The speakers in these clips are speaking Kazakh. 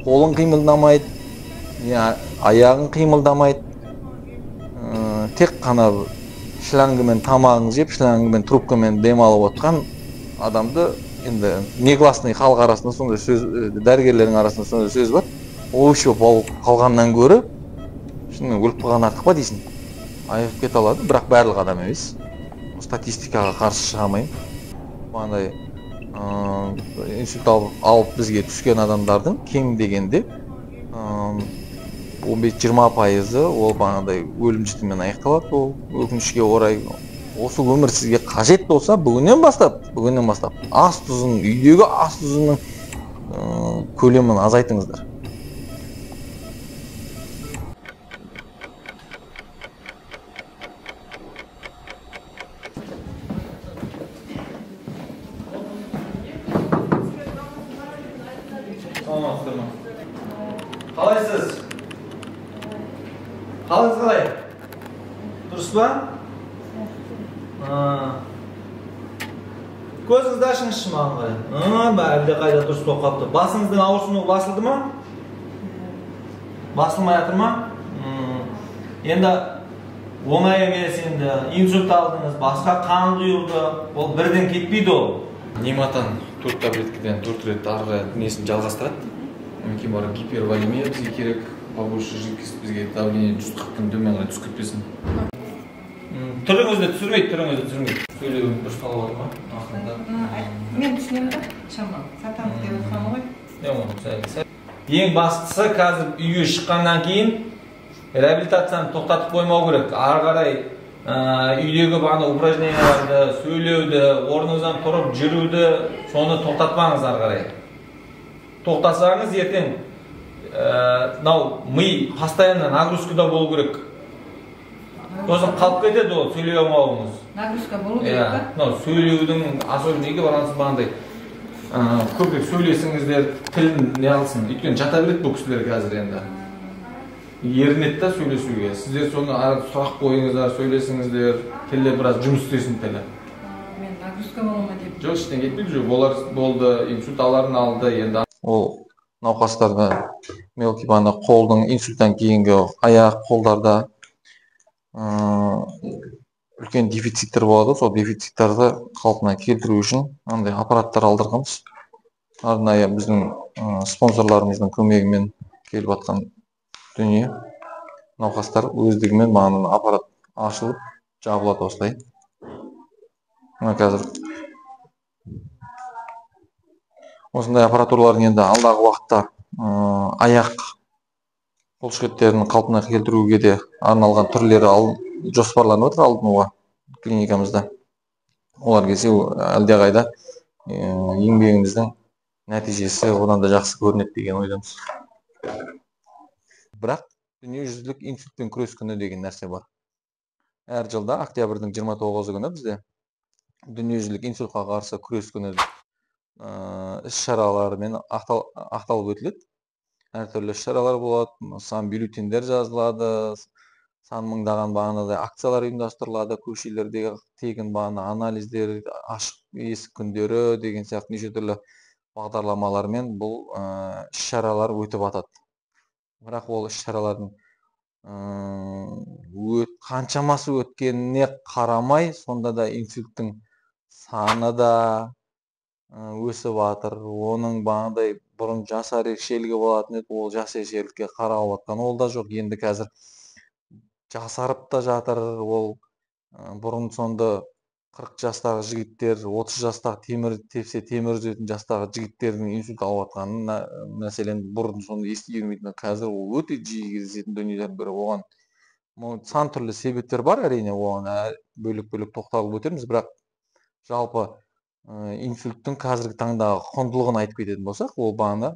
Қолың қимылдамайды, аяғың қимылдамайды. Тек қана шлангымен тамағын жеп, шлангымен трубкамен дем алып отқан адамды енді негласный халық арасында сондай сөз, дәрігерлердің арасында сондай сөз бар. Овощ болып қалғаннан гөрі шынымен өліп қалған артық па дейсің. Айығып кете алады, бірақ барлық адам емес. Статистикаға қарсы шыға алмаймын. Бағандай инсульт алып бізге түскен адамдардың кем дегенде 15-20% ол бағандай өлім жітіммен аяқталады. Ол өкінішке орай. Осы өмір сізге қажет болса, бүгіннен бастап ас тұзын, үйдегі ас тұзының көлемін азайтыңыздар. Қалайсыз? Қалыңыз қалай? Дұрыс па? Көзіңізді ашыңызшы маған қарай. Әлде қайда дұрыс болып қалыпты. Басыңыздың ауырсынуы басылды ма? Басылмай жатыр ма? Енді оңай емес, енді инсульт алдыңыз, басқа қан құйылды. Ол бірден кетпейді ол. Нематан 4 таблеткіден 4 рет ары несін жалғастырады. Мүмкін бары гиперволемия бізге керек. Побольше жидкость бізге давление 140-тан төмен қарай түсіп кетпесін. Түріңізді түсірмейді. Сөйлеуін дұрыс қалып отыр ма? Ақырында. Мен түсінемін да, шамалы. Сатамыз деп отырғаны ғой. Ең бастысы қазір үйге шыққаннан кейін реабилитацияны тоқтатып қоймау керек. Ары қарай үйдегі бағана упражненияларды, сөйлеуді, орныңыздан тұрып жүруді, соны тоқтатпаңыз ары қарай. Тоқтасаңыз ертең ми постоянно нагрузкада болу керек. Сосын қалып кетеді ол сөйлей алмауыңыз. Нагрузка болу керек па? Сөйлеудің особенно неге барғансыз бағандай көбірек сөйлесіңіздер, тілін не алсын. Өйткені жата береді бұл кісілер қазір енді. Ерінеді да сөйлесуге. Сіздер соны сұрақ қойыңыздар, сөйлесіңіздер, тілде біраз жұмыс істесін тілі. Мен нагрузка бола ма деп. Жоқ, іштен кетпейді, олар болды, инсульт аларын алды енді. Ол науқастарда мелкий бағана қолдың инсульттан кейінгі аяқ, қолдарда үлкен дефициттер болады. Сол дефициттерді қалпына келтіру үшін андай аппараттар алдырғанбыз. Арнайы біздің спонсорларымыздың көмегімен келіп жатқан дүние. Науқастар өздігімен бағана аппарат ашылып, жабылады осылай. Қазір осындай аппаратуралардың енді алдағы уақытта аяқ бұлшықеттерін қалпына келтіруге де арналған түрлері жоспарланып отыр алынуға клиникамызда. Олар келсе әлдеқайда еңбегіміздің нәтижесі одан да жақсы көрінеді деген ойдамыз. Бірақ дүниежүзілік инсультпен күрес күні деген нәрсе бар. Әр жылда октябрьдің 29 күні бізде дүниежүзілік инсультқа қарсы күрес күні іс-шараларымен ақталып өтіледі. Әртүрлі іс-шаралар болады, сан бюллетендер жазылады, сан мыңдаған бағанадай акциялар ұйымдастырылады, көшелердегі тегін бағана анализдер, ашық есік күндері деген сияқты неше түрлі бағдарламалармен бұл іс-шаралар өтіп жатады. Бірақ ол іс-шаралардың қаншамасы өткеніне қарамай, сонда да инсульттің саны да өсіп жатыр. Оның бағандай бұрын жас ерекшелігі болатын еді, ол жас ерекшелікке қаралып жатқан ол да жоқ. Енді қазір жасарып та жатыр. Ол бұрын сонда 40 жастағы жігіттер, 30 жастағы темір тепсе темір үзетін жастағы жігіттердің инсульт алып жатқанын мәселен бұрын сонда ести бермейтін. Қазір ол өте жиі кездесетін дүниелердің бірі. Оған сан түрлі себептер бар, әрине, оған бөлек-бөлек тоқталып өтерміз, бірақ жалпы инсульттің қазіргі таңдағы құндылығын айтып кететін болсақ, ол бағана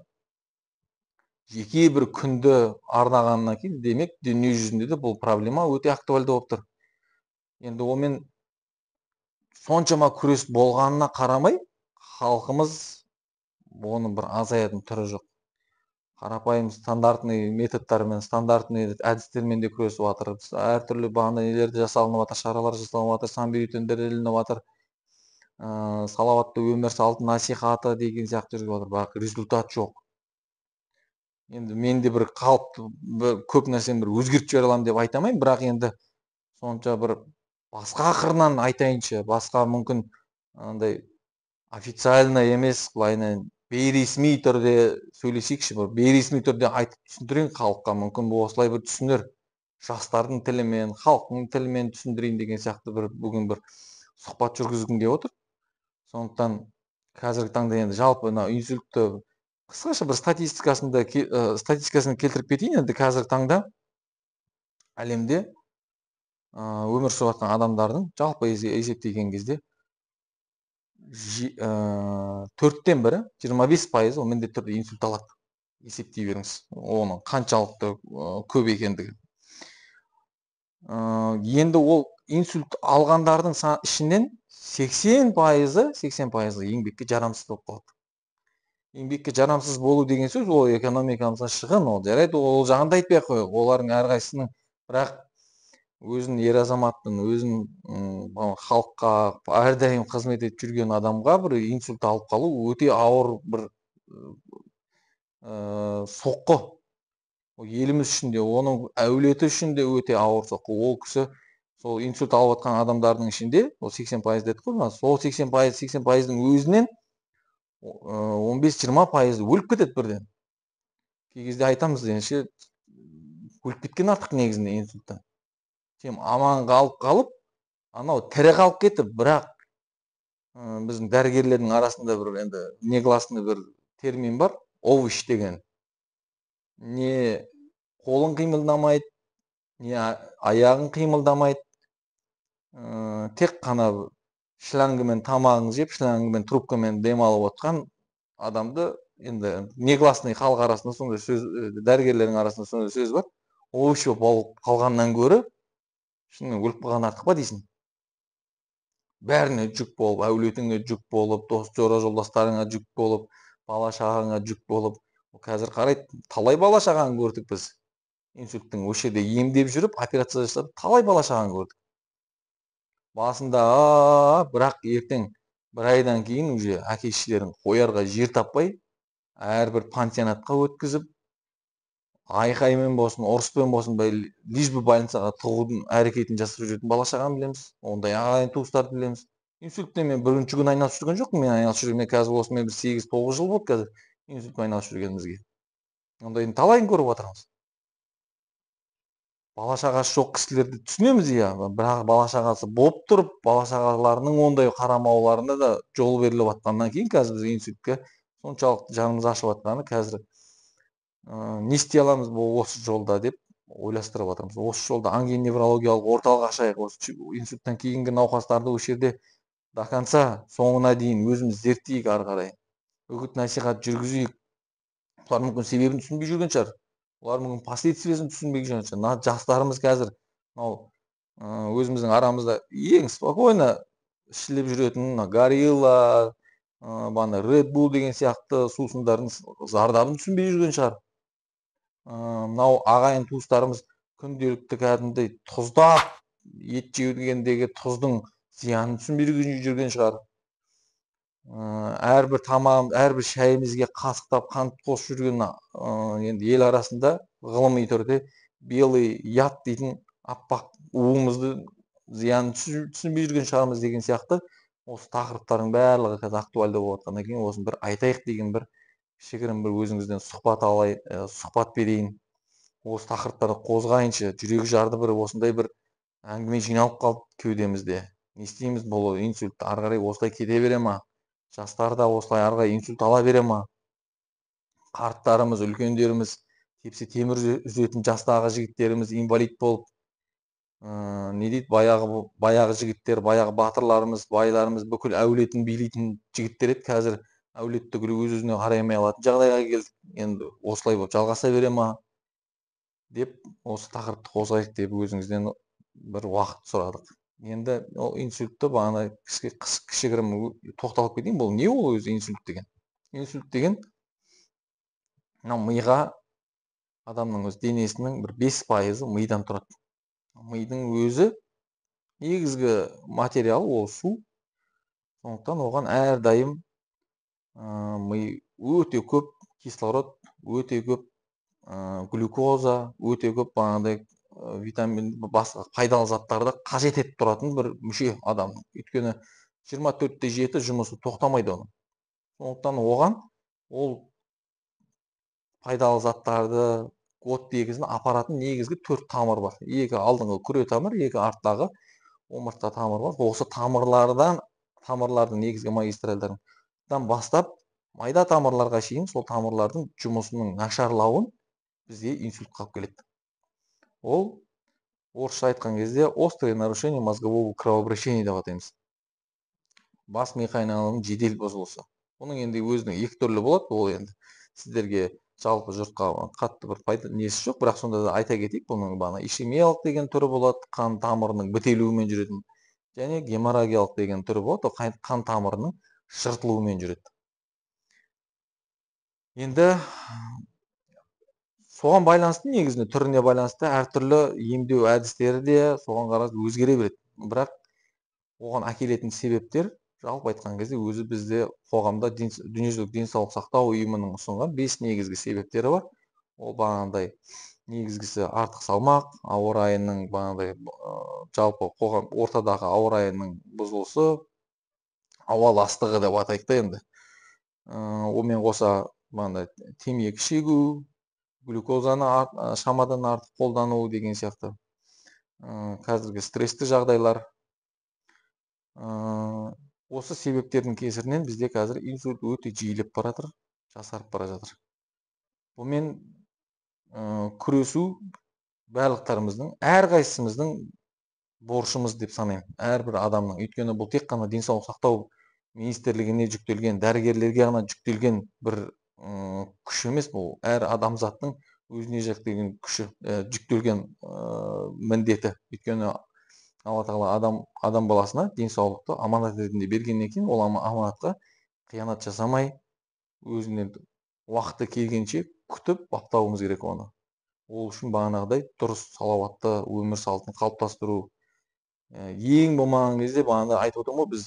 жеке бір күнді арнағаннан кейін, демек дүние жүзінде де бұл проблема өте актуальды болып тұр. Енді онымен соншама күрес болғанына қарамай, халқымыз оның бір азаятын түрі жоқ. Қарапайым стандартный методтармен, стандартный әдістермен де күресіп жатыр. Әртүрлі бағана нелерді жасалынып жатыр, шаралар жасалынып жатыр, сан бюллетендер ілініп жатыр. салауатты өмір салты насихаты деген сияқты жүргізіп жатыр, бірақ результат жоқ. Енді мен де бір қалыпты көп нәрсені бір өзгертіп жібере аламын деп айта алмаймын, бірақ енді сонша бір басқа қырынан айтайыншы, басқа мүмкін андай официально емес, былайынан бейресми түрде сөйлесейікші, бір бейресми түрде айтып түсіндірейін халыққа, мүмкін бұл осылай бір түсінер, жастардың тілімен, халықтың тілімен түсіндірейін деген сияқты бір бүгін бір сұхбат жүргізгім келіп отыр. Сондықтан қазіргі таңда енді жалпы мына инсультті қысқаша бір статистикасын келтіріп кетейін. Енді қазіргі таңда әлемде өмір сүріп жатқан адамдардың жалпы есептеген кезде 4-тен бірі 25% ол міндетті түрде инсульт алады. Есептей беріңіз, оның қаншалықты көп екендігі. Енді ол инсульт алғандардың ішінен 80% еңбекке жарамсыз болып қалады. Еңбекке жарамсыз болу деген сөз ол экономикамызға шығын, ол жарайды, ол жағында айтпай ақ қояйық. Олардың әрқайсысының, бірақ өзін ер азаматтың, өзін халыққа әрдайым қызмет етіп жүрген адамға бір инсульт алып қалу өте ауыр бір соққы. Еліміз үшін де, оның әулеті үшін де өте ауыр соққы. Ол кісі сол инсульт алып жатқан адамдардың ішінде, ол 80% дедік қой, сол 80%-дің өзінен 15-20% өліп кетеді бірден. Кей кезде айтамыз, ендеше өліп кеткен артық негізінде инсульттан. Сен аман қалып, анау тірі қалып кетіп, бірақ біздің дәрігерлердің арасында бір енді негласный бір термин бар, овощ деген. Не қолың қимылдамайды, не аяғың қимылдамайды, тек қана шлангымен тамағын жеп, шлангымен трубкамен демалып отқан адамды, енді негласный халық арасында сондай сөз, дәрігерлердің арасында сондай сөз бар. Овощ болып қалғаннан гөрі шынымен өліп қалған артық па дейсің. Бәріне жүк болып, әулетіңе жүк болып, дос жора жолдастарыңа жүк болып, бала шағаңа жүк болып. Қазір қарайды, талай бала шағаны көрдік біз. Инсульттің осы жерде емдеп жүріп, операция жасап, талай бала шағаны көрдік. Басында бірақ ертең бір айдан кейін уже әке-шешелерін қоярға жер таппай, әрбір пансионатқа өткізіп, айқаймен болсын, ұрыспен болсын, лишь бы больницаға тығудың әрекетін жасап жүретін бала шағаны білеміз. Ондай ағайын туыстарды білеміз. Инсультпен мен бірінші күн айналысып жүрген жоқпын. Мен айналысып жүргеніме қазір осымен 8-9 жыл болды қазір инсультпен айналысып жүргенімізге. Ондайдың талайын көріп отырмыз. Бала шағасы жоқ кісілерді түсінеміз, иә, бірақ бала шағасы болып тұрып, бала шағаларының ондай қарамауларына да жол беріліп жатқаннан кейін қазір біз инсультке соншалықты жанымыз ашып жатқаны, қазір не істей аламыз осы жолда деп ойластырып жатырмыз. Осы жолда ангионеврологиялық орталық ашайық, осы инсульттан кейінгі науқастарды осы жерде до конца, соңына дейін өзіміз зерттейік, ары қарай үгіт насихат жүргізейік. Олар мүмкін себебін түсінбей жүрген шығар. Олар мүмкін последствиясын түсінбей жүрген шығар. Жастарымыз қазір өзіміздің арамызда ең спокойно ішіліп жүретін Горилла, Red Bull деген сияқты сусындардың зардабын түсінбей жүрген шығар. Мынау ағайын туыстарымыз күнделікті кәдімгідей тұздап ет жеудегендегі тұздың зиянын түсінбей жүрген шығар. Әрбір тамағым, әрбір шайымызге қасықтап қант қосып жүрген енді ел арасында ғылыми түрде белый яд дейтін аппақ уымызды зиянын түсінбей жүрген шығармыз деген сияқты осы тақырыптардың барлығы қазір актуальды болып жатқаннан кейін осыны бір айтайық деген бір кішігірім бір өзіңізден сұхбат берейін. Осы тақырыптарды қозғайыншы, жүрегі жарды бір осындай бір әңгіме жиналып қалды кеудемізде. Не істейміз, бұл инсульт ары қарай осылай кете бере ма? Жастар да осылай ары қарай инсульт ала бере ма? Қарттарымыз, үлкендеріміз, тепсе темір үзетін жастағы жігіттеріміз инвалид болып, не дейді, баяғы жігіттер, баяғы батырларымыз, байларымыз бүкіл әулетін билейтін жігіттер еді, қазір әулет түгілі өз-өзіне қарай алмай алатын жағдайға келдік. Енді осылай болып жалғаса бере ма деп осы тақырыпты қозғайық деп өзіңізден бір уақыт сұрадық. Енді ол инсультті бағана кішігірім тоқталып кетейін. Бұл не ол өзі инсульт деген? Инсульт деген мынау миға, адамның өз денесінің бір 5% мидан тұрады. Мидың өзі негізгі материалы ол су. Сондықтан оған әрдайым ми өте көп кислород, өте көп глюкоза, өте көп бағандай витамин, басқа пайдалы заттарды қажет етіп тұратын бір мүше адамның. Өйткені 24/7 жұмысы тоқтамайды оның. Сондықтан оған ол пайдалы заттарды оттегісін апаратын негізгі 4 тамыр бар. Екі алдыңғы күре тамыр, екі арттағы омыртқа тамыры бар. Осы тамырлардың негізгі магистральдардан бастап майда тамырларға шейін сол тамырлардың жұмысының нашарлауын бізге инсульт қалып келеді. Ол орысша айтқан кезде острое нарушение мозгового кровообращения деп атаймыз. Бас ми қайнауының жедел бұзылысы. Оның енді өзінің екі түрлі болады. Ол енді сіздерге жалпы жұртқа қатты бір пайда несі жоқ, бірақ сонда да айта кетейік, бұның бағана ишемиялық деген түрі болады, қан тамырының бітелуімен жүретін, және геморрагиялық деген түрі болады, ол қан тамырының жыртылуымен жүреді. Енді соған байланысты, негізінде түріне байланысты әртүрлі емдеу әдістері де соған қарай өзгере береді. Бірақ оған әкелетін себептер жалпы айтқан кезде өзі бізде қоғамда дүниежүзілік денсаулық сақтау ұйымының ұсынған 5 негізгі себептері бар. Ол бағандай негізгісі артық салмақ, ауа райының бағандай жалпы қоғам ортадағы ауа райының бұзылысы, ауа ластығы деп атайық та енді. Онымен қоса бағандай темекі шегу, глюкозаны шамадан артық қолдану деген сияқты. Қазіргі стрессті жағдайлар. Осы себептердің кесірінен бізде қазір инсульт өте жиілеп бара жатыр, жасарып бара жатыр. Бұмен күресу барлықтарымыздың, әрқайсымыздың борышымыз деп санаймын, әрбір адамның. Өйткені бұл тек қана денсаулық сақтау министрлігіне жүктелген, дәрігерлерге ғана жүктелген бір күш емес, бұл әр адамзаттың өзіне жүктелген міндеті. Өйткені Алла тағала адам баласына денсаулықты аманат ретінде бергеннен кейін, ол аманатқа қиянат жасамай, өзіне уақыты келгенше күтіп баптауымыз керек оны. Ол үшін бағанағыдай дұрыс салауатты өмір салтын қалыптастыру. Ең болмаған кезде бағана айтып отырмын ғой, біз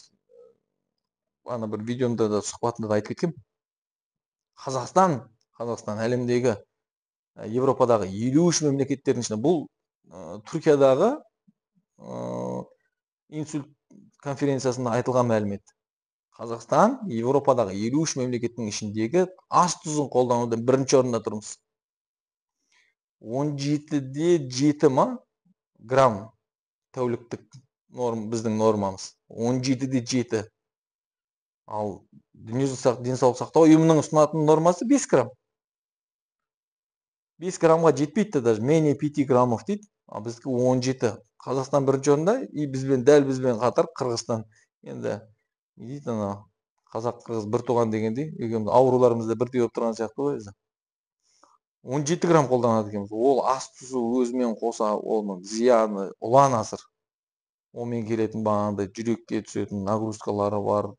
бағана бір видеомда да сұхбатында да айтып кеткем. Қазақстан әлемдегі Европадағы 53 мемлекеттердің ішінде, бұл Түркиядағы инсульт конференциясында айтылған мәлімет. Қазақстан Европадағы 53 мемлекеттің ішіндегі ас тұзын қолдануда бірінші орында тұрмыз. 17-де 7 грамм тәуліктік біздің нормамыз. 17-де 7. Ал дүниежүзілік денсаулық сақтау ұйымының ұсынатын нормасы 5 грамм. 5 граммға жетпейді, даже менее 5 граммов дейді. Ал біздікі 17. Қазақстан бірінші орында, дәл бізбен қатар Қырғызстан. Енді не дейді ана, қазақ қырғыз бір туған дегендей, ауруларымызда бірдей болып тұрған сияқты ғой. 17 грамм қолданады екенбіз. Ол ас тұзы өзімен қоса, оның зияны ұлан асыр. Онымен келетін бағандай жүрекке түсетін нагрузкалары бар,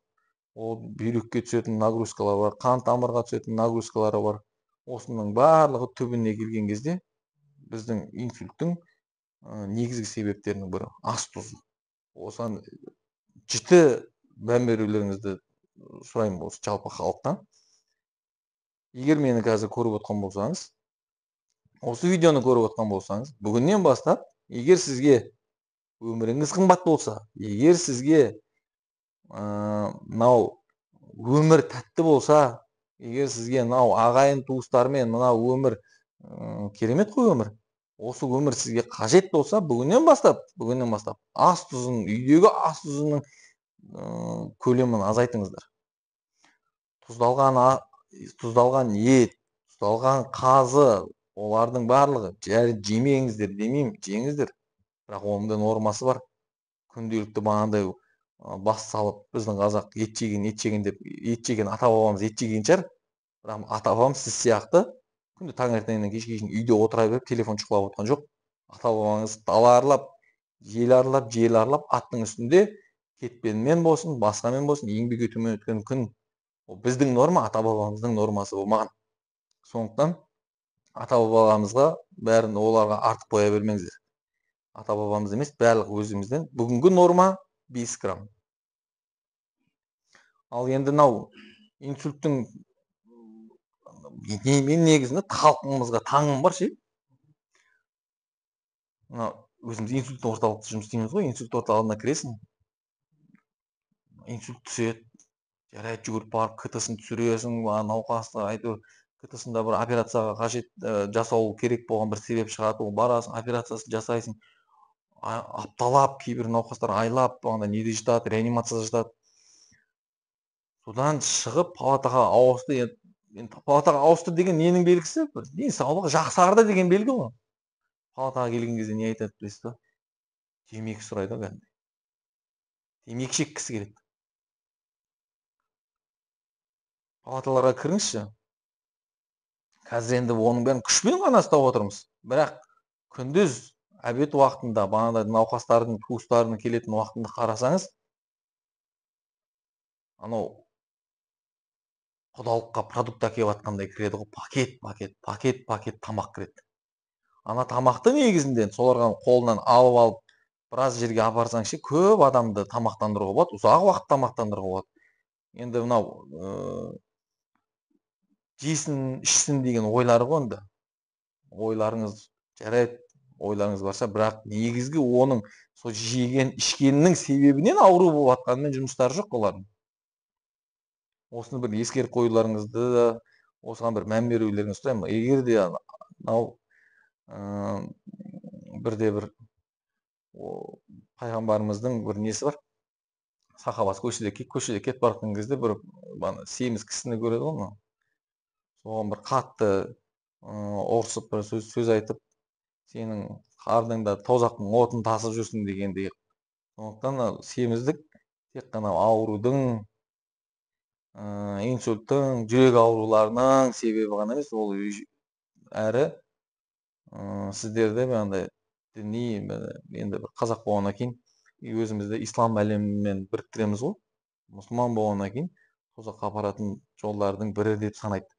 ол бүйрекке түсетін нагрузкалары бар, қан тамырға түсетін нагрузкалары бар. Осының барлығы түбіне келген кезде біздің инсульттің негізгі себептерінің бірі ас тұзы. Осыған жіті мән берулеріңізді сұраймын осы жалпы халықтан. Егер мені қазір көріп отқан болсаңыз, осы видеоны көріп отқан болсаңыз, бүгіннен бастап, егер сізге өміріңіз қымбат болса, егер сізге мынау өмір тәтті болса, егер сізге мынау ағайын туыстармен мынау өмір керемет қой өмір. Осы өмір сізге қажет болса, бүгіннен бастап үйдегі ас тұзының көлемін азайтыңыздар. Тұздалған ет, тұздалған қазы, олардың барлығы жемеңіздер демеймін, жеңіздер. Бірақ оның нормасы бар. Күнделікті бағандай бас салып, біздің қазақ ет жеген ата-бабамыз ет жеген шығар. Бірақ ата-бабамыз сіз сияқты күнде таңертеңнен кешке шейін үйде отыра беріп телефон шұқылап отқан жоқ. Ата-бабаңыз дала аралап, жел аралап, аттың үстінде кетпенмен болсын, басқамен болсын, еңбек етумен өткен күн. Ол біздің норма, ата-бабамыздың нормасы болмаған. Сондықтан ата-бабамызға бәрін оларға артық қоя бермеңіздер. Ата-бабамыз емес, барлық өзімізден. Бүгінгі норма 5 грамм. Ал енді мынау инсульттің мен негізінде халқымызға таңым бар ше. Мынау өзіміз инсульт орталықта жұмыс істейміз ғой. Инсульт орталығына кіресің, инсульт түседі, жарайды жүгіріп барып КТ-сын түсіресің, науқасты әйтеуір КТ-сында бір операцияға қажет жасау керек болған бір себеп шығады, ол барасың, операциясын жасайсың, апталап, кейбір науқастар айлап неде жатады, реанимацияда жатады. Содан шығып палатаға ауысты. Енді палатаға ауысты деген ненің белгісі? Денсаулығы жақсарды деген белгі ғой. Палатаға келген кезде не айтады білесіз ба? Темекі сұрайды ғой кәдімгідей. Темекі шеккісі келеді. Палаталарға кіріңізші. Қазір енді оның бәрін күшпен ғана ұстап отырмыз. Бірақ күндіз обед уақытында науқастардың туыстарының келетін уақытында қарасаңыз, анау құдалыққа продукт әкеліп жатқандай кіреді ғой, пакет тамақ кіреді. Ана тамақты негізінде соларға қолынан алып біраз жерге апарсаң ше, көп адамды тамақтандыруға болады, ұзақ уақыт тамақтандыруға болады. Енді мынау жесін, ішсін деген ойлары ғой енді. Ойларыңыз жарайды, ойларыңыз барша, бірақ негізгі оның сол жеген, ішкенінің себебінен ауру болып жатқанымен жұмыстары жоқ олардың. Осыны бір ескеріп қоюларыңызды, осыған бір мән берулеріңізді сұраймын. Егер де мынау бірде-бір пайғамбарымыздың бір несі бар. Сахабасы көшеде кетіп бара жатқан кезде бір семіз кісіні көреді ғой. Соған бір қатты ұрсып бір сөз айтып, сенің қарныңда тозақтың отын тасып жүрсің дегендей. Сондықтан семіздік тек қана аурудың, инсульттың, жүрек ауруларының себебі ғана емес, ол әрі сіздерді діни, енді бір қазақ болғаннан кейін өзімізді ислам әлемімен біріктіреміз ғой. Мұсылман болғаннан кейін тозаққа апаратын жолдардың бірі деп санайды.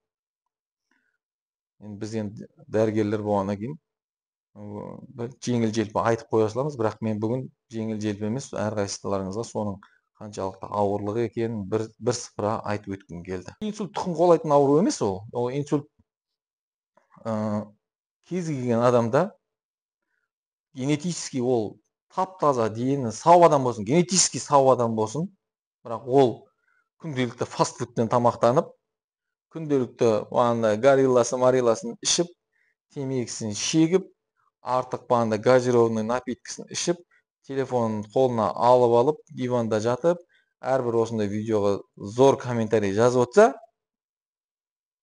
Біз енді дәрігерлер болғаннан кейін бір жеңіл-желпі айтып қоя саламыз, бірақ мен бүгін жеңіл-желпі емес, әрқайсыларыңызға соның қаншалықты ауырлығы екенін бір сыпыра айтып өткім келді. Инсульт тұқым қуалайтын ауру емес ол. Ол инсульт кез келген адамда генетически ол тап-таза дені сау адам болсын, генетически сау адам болсын, бірақ ол күнделікті фастфудпен тамақтанып, күнделікті горилласын ішіп, темекісін шегіп, артық газированный напиткісін ішіп, телефонын қолына алып, диванда жатып, әрбір осындай видеоға зор комментарий жазып отса,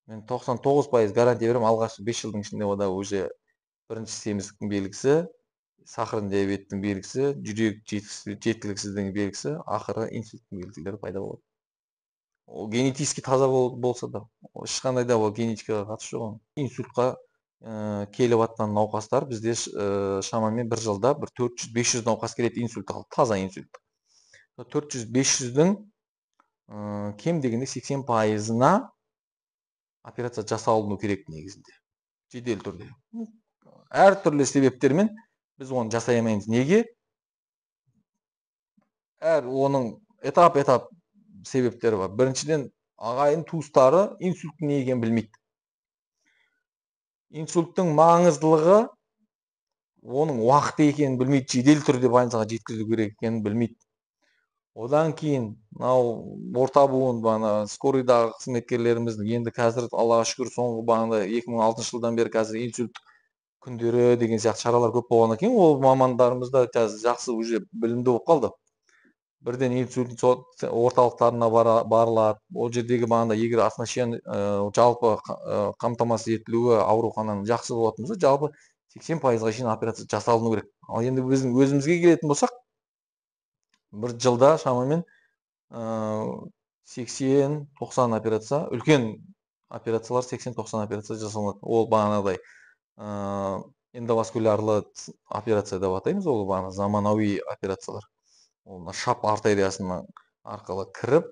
мен 99% гарантия беремін, алғашқы 5 жылдың ішінде ода уже бірінші семіздіктің белгісі, сахарный диабеттің белгісі, жүрек жеткіліксіздігінің белгісі, ақыры инсульттің белгілері пайда болады. Ол генетически таза болса да, ешқандай да ол генетикаға қатысы жоқ. Инсультқа келіп жатқан науқастар бізде шамамен бір жылда бір 400-500 науқас келеді инсульт алып, таза инсульт. 400-500-дің кем дегенде 80%-ына операция жасалыну керек негізінде, жедел түрде. Әртүрлі себептермен біз оны жасай алмаймыз. Неге? Оның этап-этап себептері бар. Біріншіден, ағайын туыстары инсульттің не екенін білмейді. Инсульттің маңыздылығы оның уақыты екенін білмейді, жедел түрде больницаға жеткізу керек екенін білмейді. Одан кейін, мынау орта буын скорыйдағы қызметкерлеріміздің енді қазір Аллаға шүкір соңғы 2006 жылдан бері қазір инсульт күндері деген сияқты шаралар көп болғаннан кейін, ол мамандарымыз да жақсы уже білімді болып қалды. Бірден инсульт орталықтарына барылады. Ол жердегі егер оснащение жалпы қамтамасыз етілуі аурухананың жақсы болатын болса, жалпы 80%-ға шейін операция жасалыну керек. Ал енді біздің өзімізге келетін болсақ, бір жылда шамамен 80-90 операция, үлкен операциялар 80-90 операция жасалынады. Ол эндоваскулярлы операция деп атаймыз, ол заманауи операциялар. Ол шап артериясының арқылы кіріп,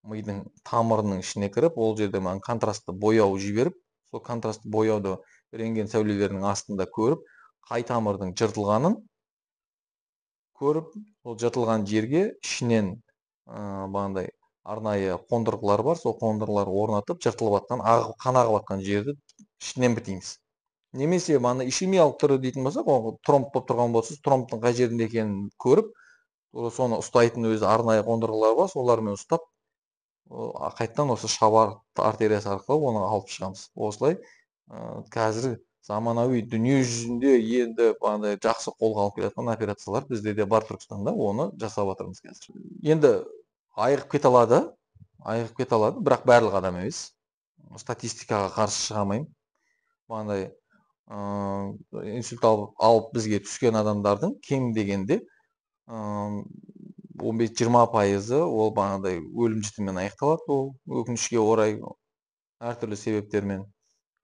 мидың тамырының ішіне кіріп, ол жерде контрастты бояу жіберіп, сол контрастты бояуды рентген сәулелерінің астында көріп, қай тамырдың жыртылғанын көріп, ол жыртылған жерге ішінен арнайы қондырғылар бар, сол қондырғылар орнатып, жыртылып жатқан, қан ағып жатқан жерді ішінен бітейміз. Немесе мана ишемиялық түрі дейтін болсақ, ол тромб болып тұрған болса, тромбтың қай жерінде екенін көріп, соны ұстайтын өзі арнайы қондырғылар бар, солармен ұстап, қайттан осы шабар артериясы арқылы оны алып шығамыз. Осылай қазір заманауи дүние жүзінде енді бағандай жақсы қолға алып келжатқан операциялар бізде де бар Түркістанда, оны жасап жатырмыз қазір. Енді айығып кете алады, бірақ барлық адам емес. Статистикаға қарсы шыға алмаймын. Бағандай инсульт алып бізге түскен адамдардың кем дегенде 15-20% ол бағандай өлім жітіммен аяқталады. Ол өкінішке орай әртүрлі себептермен.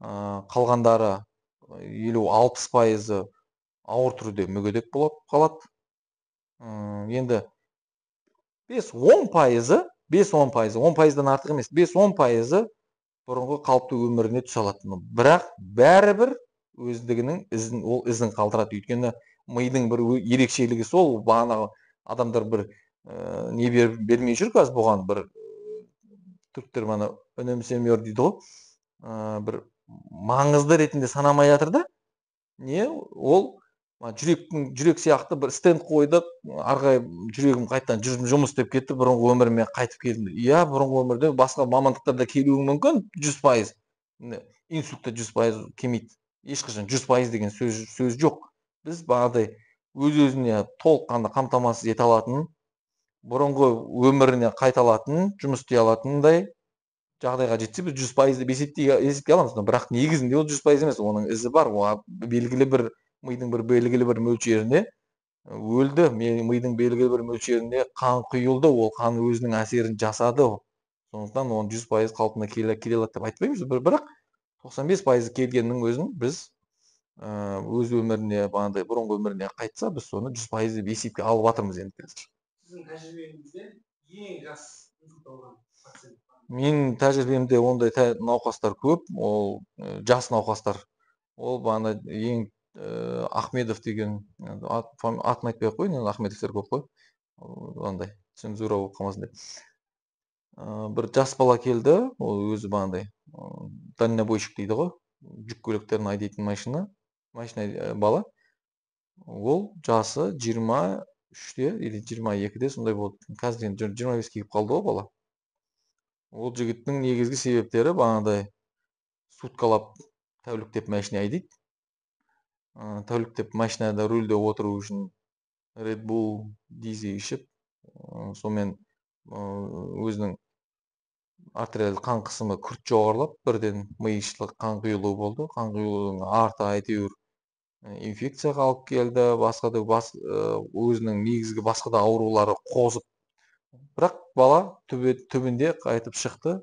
Қалғандары 50-60% ауыр түрде мүгедек болып қалады. Енді 5-10%, 10%дан артық емес, 5-10% бұрынғы қалыпты өміріне түсе алады. Бірақ бәрібір өздігінің ізін қалдырады. Өйткені мидың бір ерекшелігі сол, бағанағы адамдар бір не бермей жүр қазір бұған, бір түріктер мана үнемсемер дейді ғой, бір маңызды ретінде санамай жатыр да. Не ол жүрек сияқты бір стенд қойды, арғай жүрегім қайттан жұмыс істеп кетті, бұрынғы өміріме қайтып келдім. Иә, бұрынғы өмірде басқа мамандықтарда келуі мүмкін 100%. Инсультта 100% келмейді. Ешқашан 100% деген сөз жоқ. Біз бағадай өз-өзіне толыққанды қамтамасыз ете алатын, бұрынғы өміріне қайта алатын, жұмыс істей алатындай жағдайға жетсе, біз 100% деп есепке аламыз. Бірақ негізінде ол 100% емес, оның ізі бар. Белгілі бір мидың бір белгілі бір мөлшеріне өлді, мидың белгілі бір мөлшеріне қан құйылды, ол қан өзінің әсерін жасады. Сондықтан оны 100% қалпына келе алады деп айтпаймыз, бірақ 95% келгеннің өзін біз өз өміріне, бағандай бұрынғы өміріне қайтса, біз соны 100% деп есепке алып жатырмыз енді қазір. Сіздің тәжірибеңізде ең жас инсульт алған пациент? Менің тәжірибемде ондай науқастар көп, ол жас науқастар. Ол бағана ең Ахмедов деген, атын айтпай ақ қойын, Ахмедовтер көп қой, андай цензура болып қалмасын деп. Бір жас бала келді, ол өзі бағандай дальнобойщик дейді ғой, жүк көліктерін айдайтын машина бала. Ол жасы 23-те или 22-де сондай болды. Қазір енді 25-ке келіп қалды ғой бала. Ол жігіттің негізгі себептері бағандай суткалап тәуліктеп машина айдайды. Тәуліктеп машинада рөлде отыру үшін Red Bull дизи ішіп, сонымен өзінің артериалды қан қысымы күрт жоғарылап, бірден ми ішілік қан құйылуы болды. Қан құйылуының арты әйтеуір инфекцияға алып келді, басқа да өзінің негізгі басқа да аурулары қозып. Бірақ бала түбінде қайтып шықты.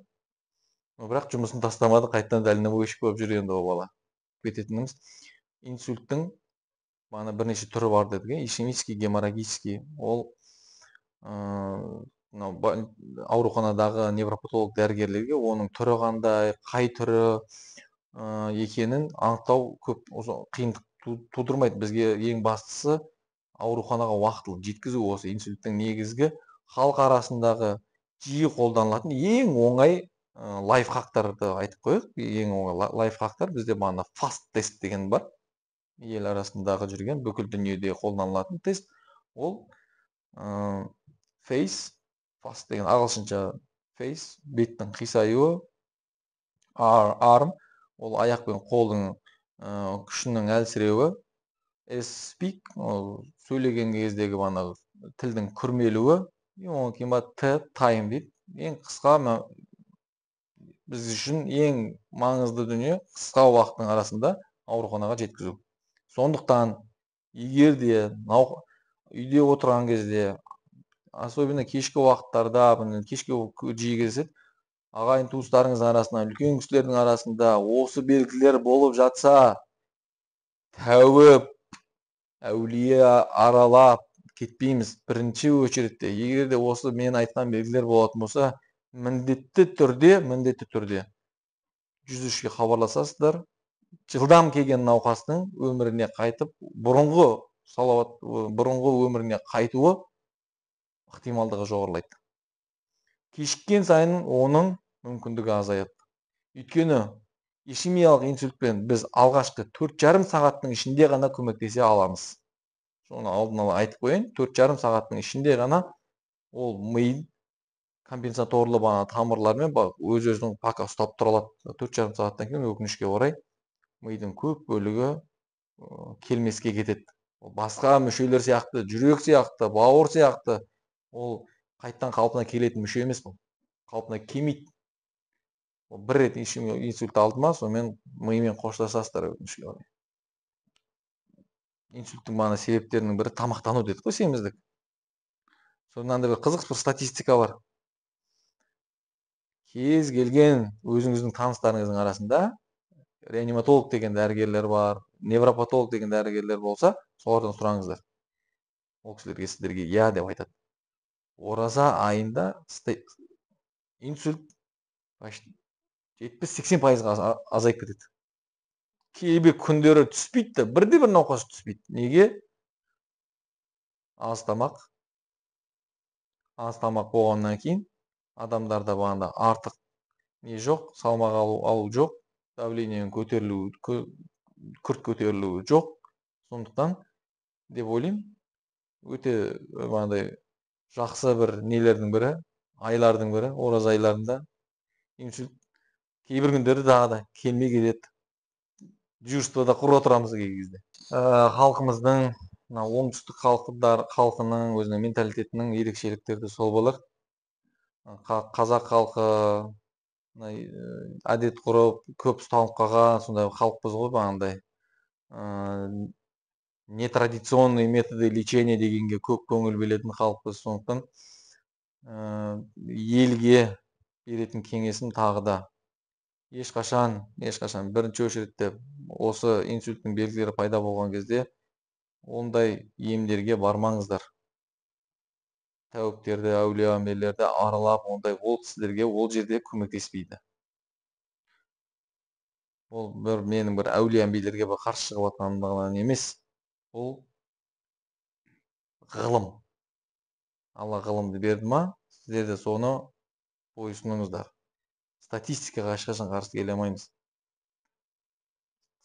Бірақ жұмысын тастамады, қайттан дальнобойщик болып жүр енді ол бала. Кететініміз инсульттің бана бірнеше түрі бар дедік, ишемический, геморрагический. Ол ауруханадағы невропатолог дәрігерлерге оның түрі қандай, қай түрі екенін анықтау көп қиындық тудырмайды. Бізге ең бастысы ауруханаға уақытылы жеткізу. Осы инсульттің негізгі халық арасындағы жиі қолданылатын ең оңай лайфхактарды айтып қояйық. Ең оңай лайфхактар бізде бағана фаст тест деген бар. Ел арасындағы жүрген бүкіл дүниеде қолданылатын тест. Ол face, фаст деген ағылшынша face, беттің қисаюы, arm, ол аяқ пен қолдың күшінің әлсіреуі, speak, ол сөйлеген кездегі бағанағы тілдің күрмелуі, одан кейін time дейді. Ең қысқа біз үшін ең маңызды дүние қысқа уақыттың арасында ауруханаға жеткізу. Сондықтан егер де үйде отырған кезде, особенно кешкі уақыттарда, кешке жиі кездеседі, ағайын туыстарыңыздың арасында, үлкен кісілердің арасында осы белгілер болып жатса, тәуіп, әулие аралап кетпейміз. Бірінші очередте, егер де осы мен айтқан белгілер болатын болса, міндетті түрде 103-ке хабарласасыздар. Жылдам келген науқастың өміріне қайтып, бұрынғы өміріне қайтуы ықтималдығы жоғарылайды. кешіккен сайын оның мүмкіндігі азаяды. Өйткені ишемиялық инсультпен біз алғашқы 4,5 сағаттың ішінде ғана көмектесе аламыз. Соны алдын ала айтып қояйын, 4,5 сағаттың ішінде ғана ол миын компенсаторлы тамырлармен өз-өзінің пока ұстап тұра алады. 4,5 сағаттан кейін өкінішке орай мидың көп бөлігі келмеске кетеді. Басқа мүшелер сияқты, жүрек сияқты, бауыр сияқты ол қайттан қалпына келетін мүше емес, бұл қалпына келмейді. Бір рет инсульт алды ма, сонымен миымен қоштасасыздар өкінішке орай. Инсульттің себептерінің бірі тамақтану дедік қой, семіздік. Сонан да бір қызық бір статистика бар. Кез келген өзіңіздің таныстарыңыздың арасында реаниматолог деген дәрігерлер бар, невропатолог деген дәрігерлер болса, солардан сұраңыздар. Ол кісілерге сіздерге я деп айтады. Ораза айында инсульт 70-80%-ға азайып кетеді. Кейбір күндері түспейді, бірде-бір науқас түспейді. Неге? Аз тамақ болғаннан кейін адамдарда бағанда артық не жоқ, салмақ алу жоқ, давлениенің күрт көтерілуі жоқ. Сондықтан деп ойлаймын, өте жақсы бір нелердің бірі, айлардың бірі, ораза айларында инсульт кейбір күндері да келмей кетеді. Дежурствода құрып отырамыз кей кезде. Халқымыздың, оңтүстік халқының өзінің менталитетінің ерекшеліктері сол болар. Қазақ халқы әдет құрып, көп ұстанып қалған сондай халықпыз ғой, бағандай. Нетрадиционный методы лечения дегенге көп көңіл бөлетін халықпыз. Сондықтан елге беретін кеңесім тағы да ешқашан бірінші очередте осы инсульттің белгілері пайда болған кезде ондай емдерге бармаңыздар. Тәуіптерді, әулие-әмбиелерді аралап, ондай ол сіздерге ол жерде көмектеспейді. Ол менің бір әулие-әмбиелерге қарсы шығып жатқандығынан емес, ол ғылым. Алла ғылымды берді ма, сіздер де соны бойұсыныңыздар. Статистикаға ешқашан қарсы келе алмаймыз.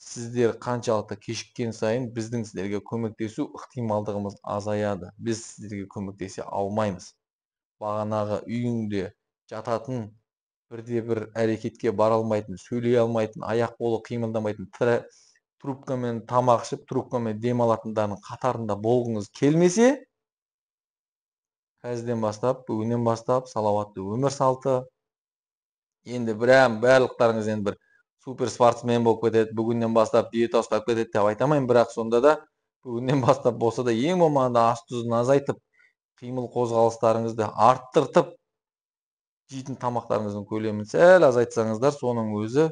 Сіздер қаншалықты кешіккен сайын біздің сіздерге көмектесу ықтималдығымыз азаяды. Біз сіздерге көмектесе алмаймыз. Бағанағы үйіңде жататын, бірде-бір әрекетке бара алмайтын, сөйлей алмайтын, аяқ қолы қимылдамайтын, трубкамен тамақ ішіп, трубкамен дем алатындардың қатарында болғыңыз келмесе, қазірден бастап, бүгіннен бастап салауатты өмір салты. Енді барлықтарыңыз енді бір супер спортсмен болып кетеді, бүгіннен бастап диета ұстап кетеді деп айтамайын, бірақ сонда да бүгіннен бастап болса да ең болмағанда ас тұзын азайтып, қимыл қозғалыстарыңызды арттыртып, жейтін тамақтарыңыздың көлемін сәл азайтсаңыздар, соның өзі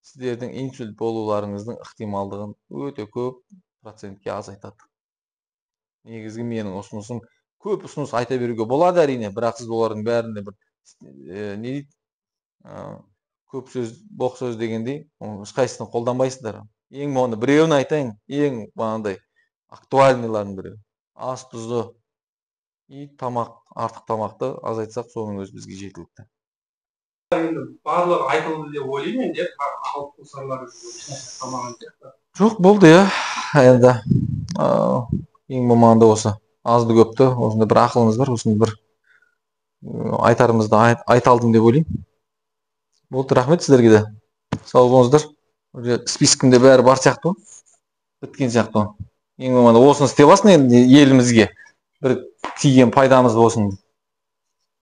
сіздердің инсульт болуларыңыздың ықтималдығын өте көп процентке азайтады. Негізгі менің ұсынысым, көп ұсыныс айта беруге болады әрине, бірақ сіз олардың бәрінде бір көп сөз, боқ сөз дегендей, ешқайсысын қолданбайсыздар. Ең болғанда біреуін айтайын, ең бағандай актуальныйлардың біреу. Ас тұзы и артық тамақты азайтсақ, соның өзі бізге жеткілікті. Барлығы айтылды деп ойлаймын, деп алып қосарлар тамаған сияқты. Жоқ, болды я. Енді ең болмағанда осы азды көпті, осында бір ақылыңыз бар, осында бір айтарымызды айта алдым деп ойлаймын. Болды, рахмет сіздерге де. Сау болыңыздар. Спискімде бәрі бар сияқты, біткен сияқты. Ең болмағанда осыны істеп алсын, енді елімізге бір тиген пайдамыз болсын.